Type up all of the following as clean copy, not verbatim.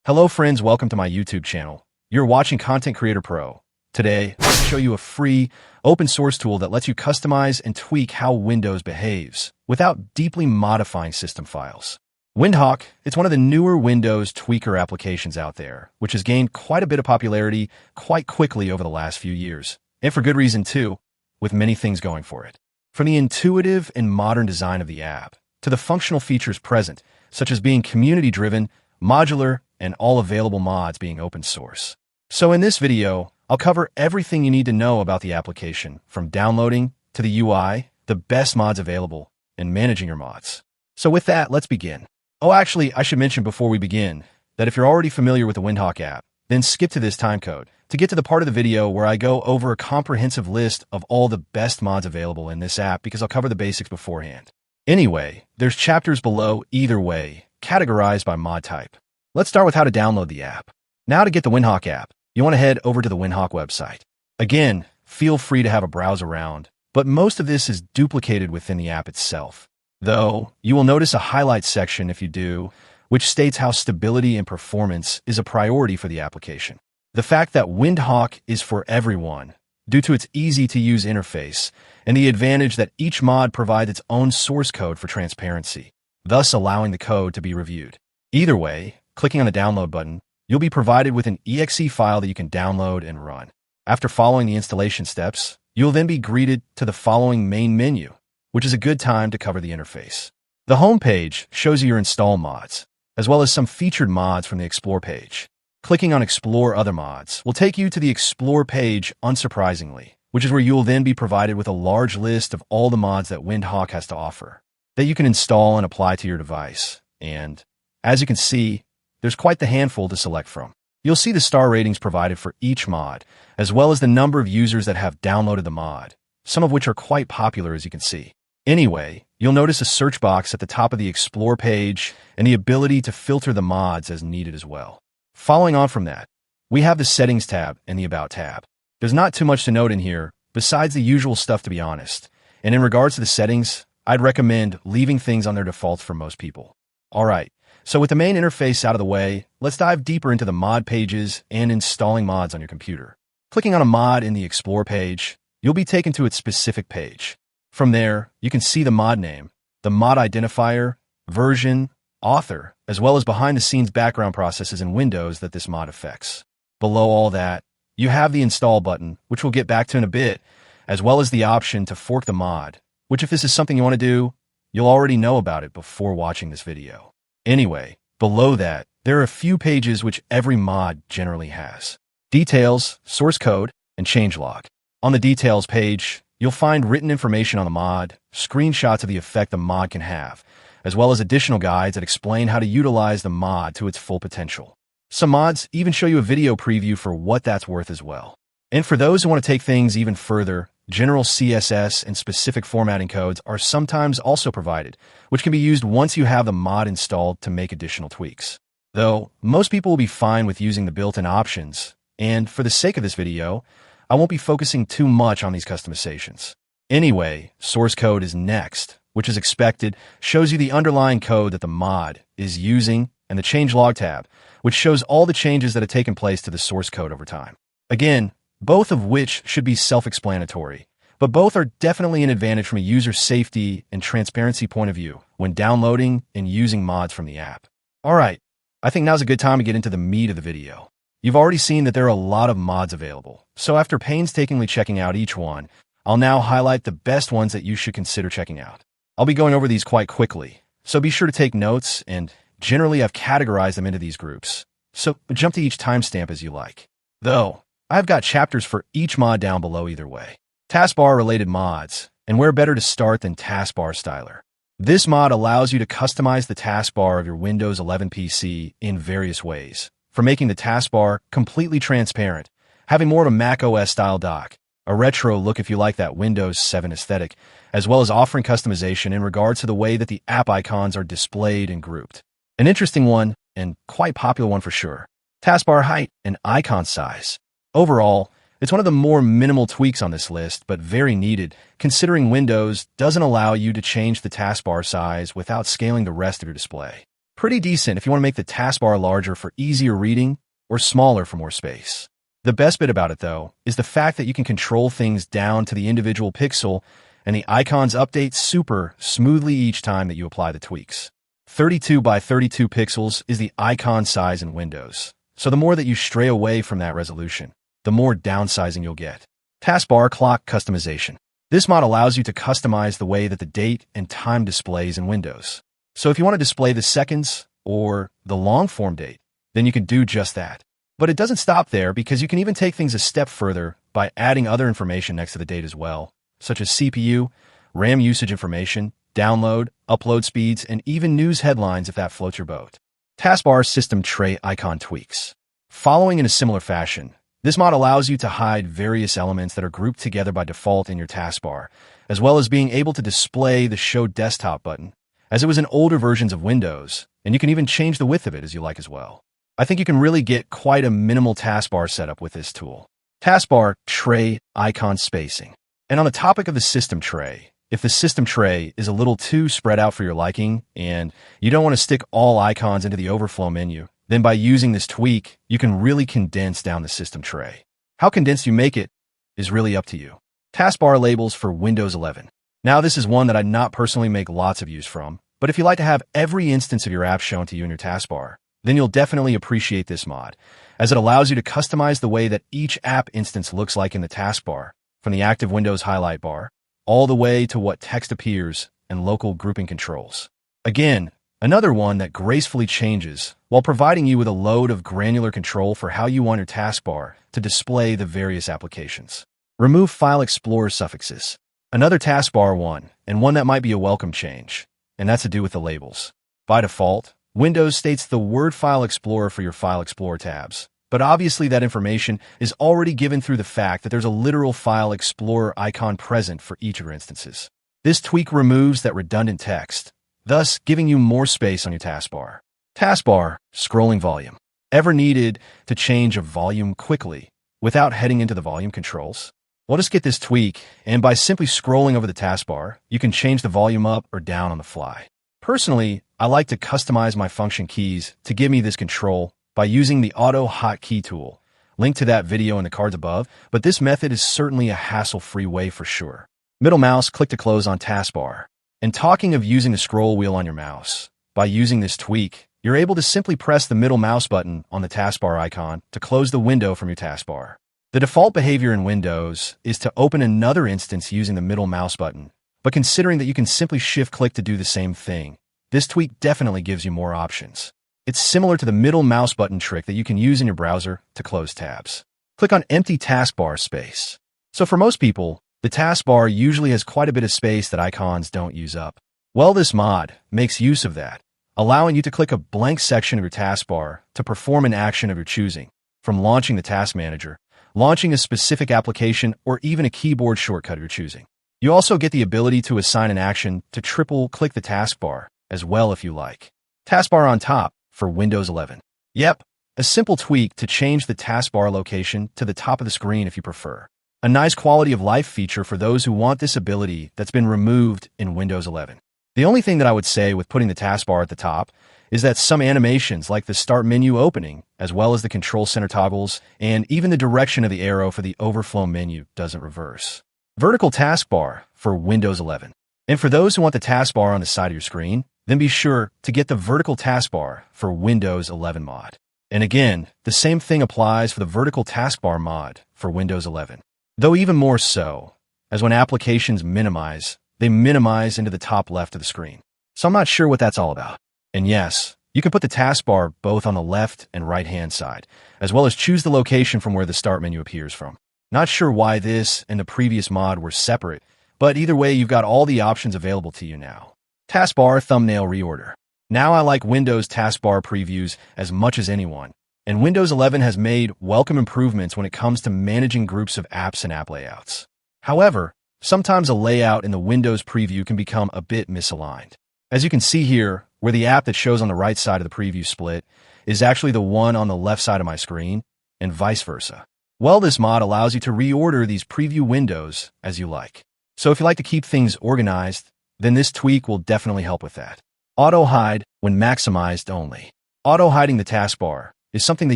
Hello friends, welcome to my YouTube channel. You're watching Content Creator Pro. Today, I'll show you a free, open source tool that lets you customize and tweak how Windows behaves without deeply modifying system files. Windhawk, it's one of the newer Windows tweaker applications out there, which has gained quite a bit of popularity quite quickly over the last few years. And for good reason too, with many things going for it. From the intuitive and modern design of the app, to the functional features present, such as being community-driven, modular, and all available mods being open source. So in this video, I'll cover everything you need to know about the application, from downloading to the UI, the best mods available, and managing your mods. So with that, let's begin. Oh, actually, I should mention before we begin that if you're already familiar with the Windhawk app, then skip to this timecode to get to the part of the video where I go over a comprehensive list of all the best mods available in this app because I'll cover the basics beforehand. Anyway, there's chapters below either way, categorized by mod type. Let's start with how to download the app. Now to get the Windhawk app, you want to head over to the Windhawk website. Again, feel free to have a browse around, but most of this is duplicated within the app itself. Though, you will notice a highlight section if you do, which states how stability and performance is a priority for the application. The fact that Windhawk is for everyone, due to its easy-to-use interface, and the advantage that each mod provides its own source code for transparency, thus allowing the code to be reviewed. Either way, clicking on the download button, you'll be provided with an exe file that you can download and run. After following the installation steps, you'll then be greeted to the following main menu, which is a good time to cover the interface. The home page shows you your install mods, as well as some featured mods from the Explore page. Clicking on Explore Other Mods will take you to the Explore page, unsurprisingly, which is where you will then be provided with a large list of all the mods that Windhawk has to offer, that you can install and apply to your device. And, as you can see, there's quite the handful to select from. You'll see the star ratings provided for each mod, as well as the number of users that have downloaded the mod, some of which are quite popular as you can see. Anyway, you'll notice a search box at the top of the Explore page and the ability to filter the mods as needed as well. Following on from that, we have the Settings tab and the About tab. There's not too much to note in here, besides the usual stuff to be honest. And in regards to the settings, I'd recommend leaving things on their defaults for most people. Alright, so with the main interface out of the way, let's dive deeper into the mod pages and installing mods on your computer. Clicking on a mod in the Explore page, you'll be taken to its specific page. From there, you can see the mod name, the mod identifier, version, author, as well as behind-the-scenes background processes in Windows that this mod affects. Below all that, you have the install button, which we'll get back to in a bit, as well as the option to fork the mod, which if this is something you want to do, you'll already know about it before watching this video. Anyway, below that, there are a few pages which every mod generally has. Details, source code, and changelog. On the details page, you'll find written information on the mod, screenshots of the effect the mod can have, as well as additional guides that explain how to utilize the mod to its full potential. Some mods even show you a video preview for what that's worth as well. And for those who want to take things even further, general CSS and specific formatting codes are sometimes also provided, which can be used once you have the mod installed to make additional tweaks. Though, most people will be fine with using the built-in options, and for the sake of this video, I won't be focusing too much on these customizations. Anyway, source code is next, which is expected, shows you the underlying code that the mod is using, and the changelog tab, which shows all the changes that have taken place to the source code over time. Again, both of which should be self-explanatory, but both are definitely an advantage from a user safety and transparency point of view when downloading and using mods from the app. Alright, I think now's a good time to get into the meat of the video. You've already seen that there are a lot of mods available, so after painstakingly checking out each one, I'll now highlight the best ones that you should consider checking out. I'll be going over these quite quickly, so be sure to take notes, and generally I've categorized them into these groups, so jump to each timestamp as you like. Though, I've got chapters for each mod down below either way. Taskbar-related mods, and where better to start than Taskbar Styler. This mod allows you to customize the taskbar of your Windows 11 PC in various ways, from making the taskbar completely transparent, having more of a Mac OS style dock, a retro look if you like that Windows 7 aesthetic, as well as offering customization in regards to the way that the app icons are displayed and grouped. An interesting one, and quite popular one for sure, taskbar height and icon size. Overall, it's one of the more minimal tweaks on this list, but very needed, considering Windows doesn't allow you to change the taskbar size without scaling the rest of your display. Pretty decent if you want to make the taskbar larger for easier reading or smaller for more space. The best bit about it, though, is the fact that you can control things down to the individual pixel, and the icons update super smoothly each time that you apply the tweaks. 32 by 32 pixels is the icon size in Windows, so the more that you stray away from that resolution, the more downsizing you'll get. Taskbar clock customization. This mod allows you to customize the way that the date and time displays in Windows. So if you want to display the seconds or the long-form date, then you can do just that. But it doesn't stop there, because you can even take things a step further by adding other information next to the date as well, such as CPU, RAM usage information, download, upload speeds, and even news headlines if that floats your boat. Taskbar system tray icon tweaks. Following in a similar fashion, this mod allows you to hide various elements that are grouped together by default in your taskbar, as well as being able to display the Show Desktop button, as it was in older versions of Windows, and you can even change the width of it as you like as well. I think you can really get quite a minimal taskbar setup with this tool. Taskbar tray icon spacing. And on the topic of the system tray, if the system tray is a little too spread out for your liking and you don't want to stick all icons into the overflow menu, then by using this tweak, you can really condense down the system tray. How condensed you make it is really up to you. Taskbar labels for Windows 11. Now, this is one that I'd not personally make lots of use from, but if you like to have every instance of your app shown to you in your taskbar, then you'll definitely appreciate this mod, as it allows you to customize the way that each app instance looks like in the taskbar, from the active Windows highlight bar, all the way to what text appears and local grouping controls. Again, another one that gracefully changes while providing you with a load of granular control for how you want your taskbar to display the various applications. Remove File Explorer suffixes. Another taskbar one, and one that might be a welcome change, and that's to do with the labels. By default, Windows states the Word File Explorer for your File Explorer tabs, but obviously that information is already given through the fact that there's a literal File Explorer icon present for each of your instances. This tweak removes that redundant text, thus giving you more space on your taskbar. Taskbar scrolling volume. Ever needed to change a volume quickly without heading into the volume controls? Well, just get this tweak, and by simply scrolling over the taskbar, you can change the volume up or down on the fly. Personally, I like to customize my function keys to give me this control by using the Auto Hotkey tool. Link to that video in the cards above, but this method is certainly a hassle-free way for sure. Middle mouse click to close on taskbar. And talking of using the scroll wheel on your mouse, by using this tweak, you're able to simply press the middle mouse button on the taskbar icon to close the window from your taskbar. The default behavior in Windows is to open another instance using the middle mouse button, but considering that you can simply shift-click to do the same thing, this tweak definitely gives you more options. It's similar to the middle mouse button trick that you can use in your browser to close tabs. Click on empty taskbar space. So for most people, the taskbar usually has quite a bit of space that icons don't use up. Well, this mod makes use of that, allowing you to click a blank section of your taskbar to perform an action of your choosing, from launching the task manager, launching a specific application, or even a keyboard shortcut of your choosing. You also get the ability to assign an action to triple-click the taskbar as well if you like. Taskbar on top for Windows 11. Yep, a simple tweak to change the taskbar location to the top of the screen if you prefer. A nice quality of life feature for those who want this ability that's been removed in Windows 11. The only thing that I would say with putting the taskbar at the top is that some animations like the start menu opening, as well as the control center toggles, and even the direction of the arrow for the overflow menu doesn't reverse. Vertical taskbar for Windows 11. And for those who want the taskbar on the side of your screen, then be sure to get the vertical taskbar for Windows 11 mod. And again, the same thing applies for the vertical taskbar mod for Windows 11. Though even more so, as when applications minimize, they minimize into the top left of the screen. So I'm not sure what that's all about. And yes, you can put the taskbar both on the left and right-hand side, as well as choose the location from where the start menu appears from. Not sure why this and the previous mod were separate, but either way, you've got all the options available to you now. Taskbar thumbnail reorder. Now I like Windows taskbar previews as much as anyone, and Windows 11 has made welcome improvements when it comes to managing groups of apps and app layouts. However, sometimes a layout in the Windows preview can become a bit misaligned. As you can see here, where the app that shows on the right side of the preview split is actually the one on the left side of my screen, and vice versa. Well, this mod allows you to reorder these preview windows as you like. So if you like to keep things organized, then this tweak will definitely help with that. Auto hide when maximized only. Auto-hiding the taskbar is something that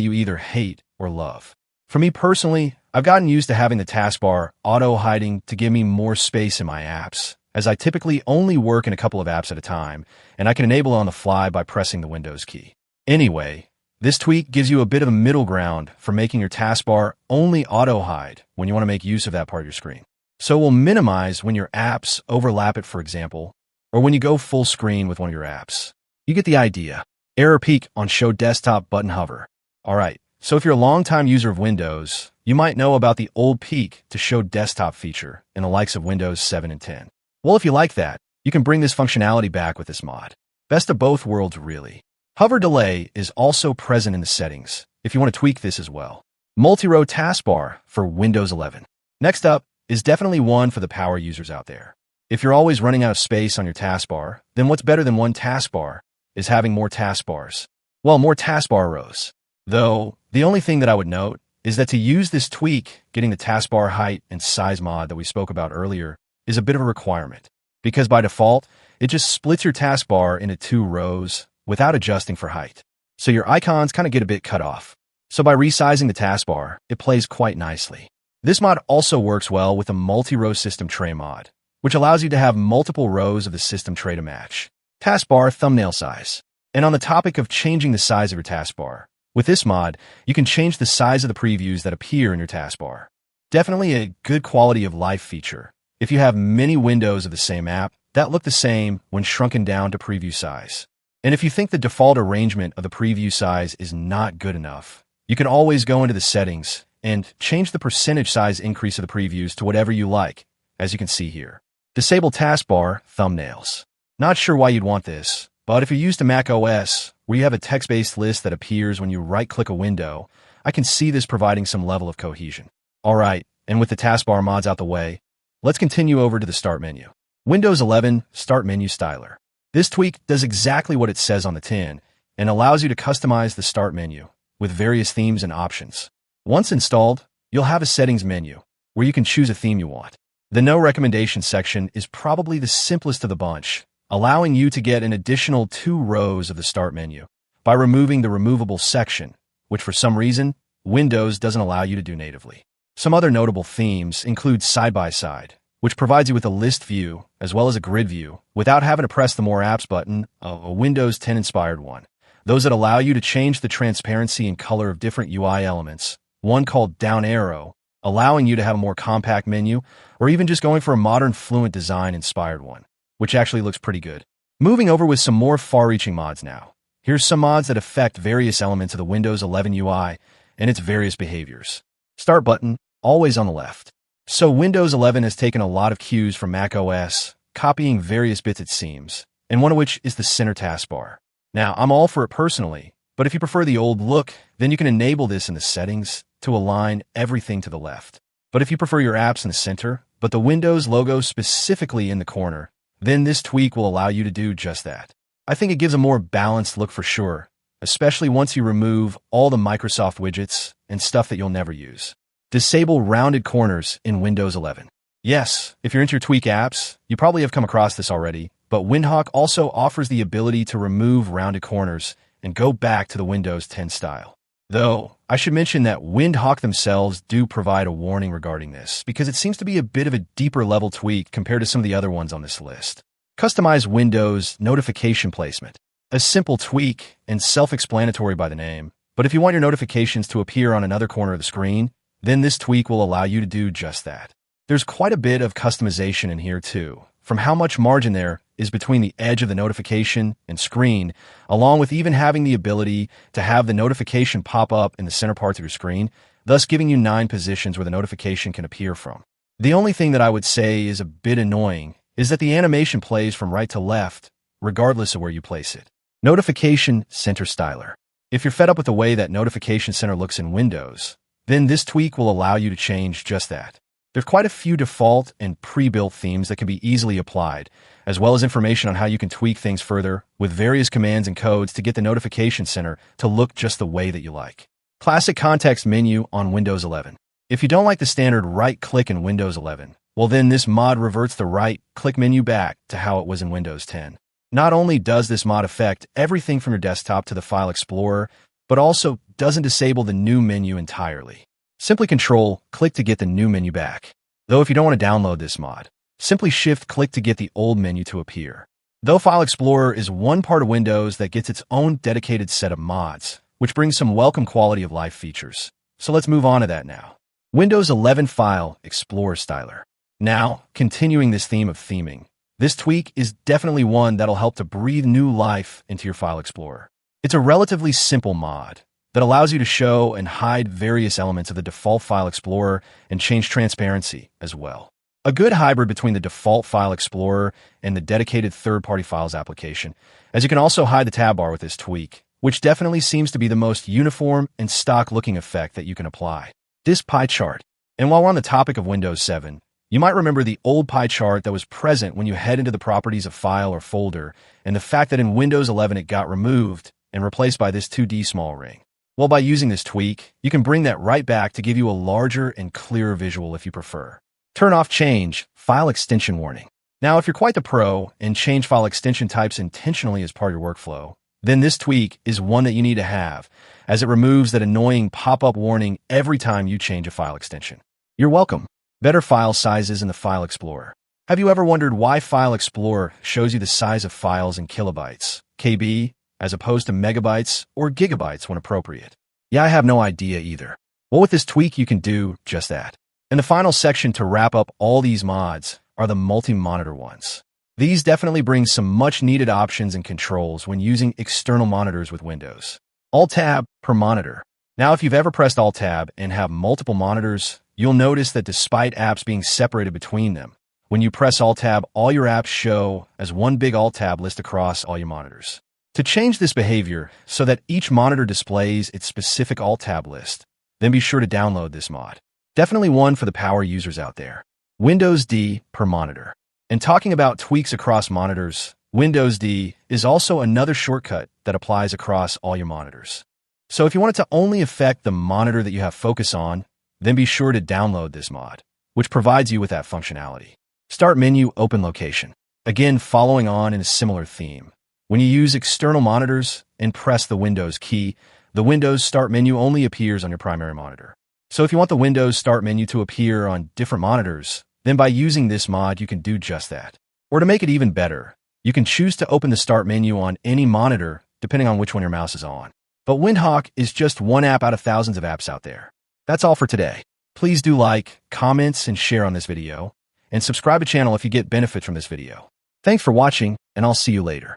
you either hate or love. For me personally, I've gotten used to having the taskbar auto-hiding to give me more space in my apps, as I typically only work in a couple of apps at a time, and I can enable it on the fly by pressing the Windows key. Anyway, this tweak gives you a bit of a middle ground for making your taskbar only auto-hide when you want to make use of that part of your screen. So it will minimize when your apps overlap it, for example, or when you go full screen with one of your apps. You get the idea. Error peak on Show Desktop button hover. Alright, so if you're a longtime user of Windows, you might know about the old peak to Show Desktop feature in the likes of Windows 7 and 10. Well, if you like that, you can bring this functionality back with this mod. Best of both worlds, really. Hover delay is also present in the settings, if you want to tweak this as well. Multi-row taskbar for Windows 11. Next up is definitely one for the power users out there. If you're always running out of space on your taskbar, then what's better than one taskbar is having more taskbars. Well, more taskbar rows. Though, the only thing that I would note is that to use this tweak, getting the taskbar height and size mod that we spoke about earlier is a bit of a requirement, because by default, it just splits your taskbar into 2 rows without adjusting for height. So your icons kind of get a bit cut off. So by resizing the taskbar, it plays quite nicely. This mod also works well with a multi-row system tray mod, which allows you to have multiple rows of the system tray to match. Taskbar thumbnail size. And on the topic of changing the size of your taskbar, with this mod, you can change the size of the previews that appear in your taskbar. Definitely a good quality of life feature. If you have many windows of the same app that look the same when shrunken down to preview size. And if you think the default arrangement of the preview size is not good enough, you can always go into the settings and change the percentage size increase of the previews to whatever you like, as you can see here. Disable taskbar thumbnails. Not sure why you'd want this, but if you're used to Mac OS, where you have a text-based list that appears when you right-click a window, I can see this providing some level of cohesion. Alright, and with the taskbar mods out the way, let's continue over to the Start menu. Windows 11 Start Menu Styler. This tweak does exactly what it says on the tin and allows you to customize the Start menu with various themes and options. Once installed, you'll have a settings menu where you can choose a theme you want. The No Recommendation section is probably the simplest of the bunch, allowing you to get an additional 2 rows of the Start menu by removing the removable section, which for some reason, Windows doesn't allow you to do natively. Some other notable themes include Side by Side, which provides you with a list view as well as a grid view without having to press the More Apps button, a Windows 10 inspired one. Those that allow you to change the transparency and color of different UI elements, one called Down Arrow, allowing you to have a more compact menu, or even just going for a modern Fluent design inspired one, which actually looks pretty good. Moving over with some more far-reaching mods now. Here's some mods that affect various elements of the Windows 11 UI and its various behaviors. Start button, always on the left. So Windows 11 has taken a lot of cues from Mac OS, copying various bits it seems, and one of which is the center taskbar. Now, I'm all for it personally, but if you prefer the old look, then you can enable this in the settings to align everything to the left. But if you prefer your apps in the center, but the Windows logo specifically in the corner, then this tweak will allow you to do just that. I think it gives a more balanced look for sure, especially once you remove all the Microsoft widgets and stuff that you'll never use. Disable rounded corners in Windows 11. Yes, if you're into your tweak apps, you probably have come across this already, but Windhawk also offers the ability to remove rounded corners and go back to the Windows 10 style. Though, I should mention that Windhawk themselves do provide a warning regarding this, because it seems to be a bit of a deeper level tweak compared to some of the other ones on this list. Customize Windows notification placement. A simple tweak and self-explanatory by the name, but if you want your notifications to appear on another corner of the screen, then this tweak will allow you to do just that. There's quite a bit of customization in here too, from how much margin there is between the edge of the notification and screen, along with even having the ability to have the notification pop up in the center parts of your screen, thus giving you 9 positions where the notification can appear from. The only thing that I would say is a bit annoying is that the animation plays from right to left, regardless of where you place it. Notification Center Styler. If you're fed up with the way that Notification Center looks in Windows, then this tweak will allow you to change just that. There's quite a few default and pre-built themes that can be easily applied, as well as information on how you can tweak things further with various commands and codes to get the Notification Center to look just the way that you like. Classic Context Menu on Windows 11. If you don't like the standard right-click in Windows 11, well then this mod reverts the right-click menu back to how it was in Windows 10. Not only does this mod affect everything from your desktop to the File Explorer, but also doesn't disable the new menu entirely. Simply Control-click to get the new menu back. Though if you don't want to download this mod, simply Shift-click to get the old menu to appear. Though File Explorer is one part of Windows that gets its own dedicated set of mods, which brings some welcome quality of life features. So let's move on to that now. Windows 11 File Explorer Styler. Now, continuing this theme of theming, this tweak is definitely one that'll help to breathe new life into your File Explorer. It's a relatively simple mod that allows you to show and hide various elements of the default File Explorer and change transparency as well. A good hybrid between the default File Explorer and the dedicated third-party files application, as you can also hide the tab bar with this tweak, which definitely seems to be the most uniform and stock-looking effect that you can apply. This pie chart. And while we're on the topic of Windows 7, you might remember the old pie chart that was present when you head into the properties of file or folder, and the fact that in Windows 11 it got removed and replaced by this 2D small ring. Well, by using this tweak, you can bring that right back to give you a larger and clearer visual if you prefer. Turn off Change File Extension Warning. Now, if you're quite the pro and change file extension types intentionally as part of your workflow, then this tweak is one that you need to have, as it removes that annoying pop-up warning every time you change a file extension. You're welcome. Better file sizes in the File Explorer. Have you ever wondered why File Explorer shows you the size of files in kilobytes, KB, as opposed to megabytes or gigabytes when appropriate? Yeah, I have no idea either. Well, with this tweak, you can do just that. And the final section to wrap up all these mods are the multi-monitor ones. These definitely bring some much-needed options and controls when using external monitors with Windows. Alt-Tab per monitor. Now, if you've ever pressed Alt-Tab and have multiple monitors, you'll notice that despite apps being separated between them, when you press Alt-Tab, all your apps show as one big Alt-Tab list across all your monitors. To change this behavior so that each monitor displays its specific Alt-Tab list, then be sure to download this mod. Definitely one for the power users out there. Windows D per monitor. And talking about tweaks across monitors, Windows D is also another shortcut that applies across all your monitors. So if you want it to only affect the monitor that you have focus on, then be sure to download this mod, which provides you with that functionality. Start menu, open location. Again, following on in a similar theme. When you use external monitors and press the Windows key, the Windows Start menu only appears on your primary monitor. So if you want the Windows Start menu to appear on different monitors, then by using this mod, you can do just that. Or to make it even better, you can choose to open the Start menu on any monitor, depending on which one your mouse is on. But Windhawk is just one app out of thousands of apps out there. That's all for today. Please do like, comments, and share on this video, and subscribe to the channel if you get benefit from this video. Thanks for watching, and I'll see you later.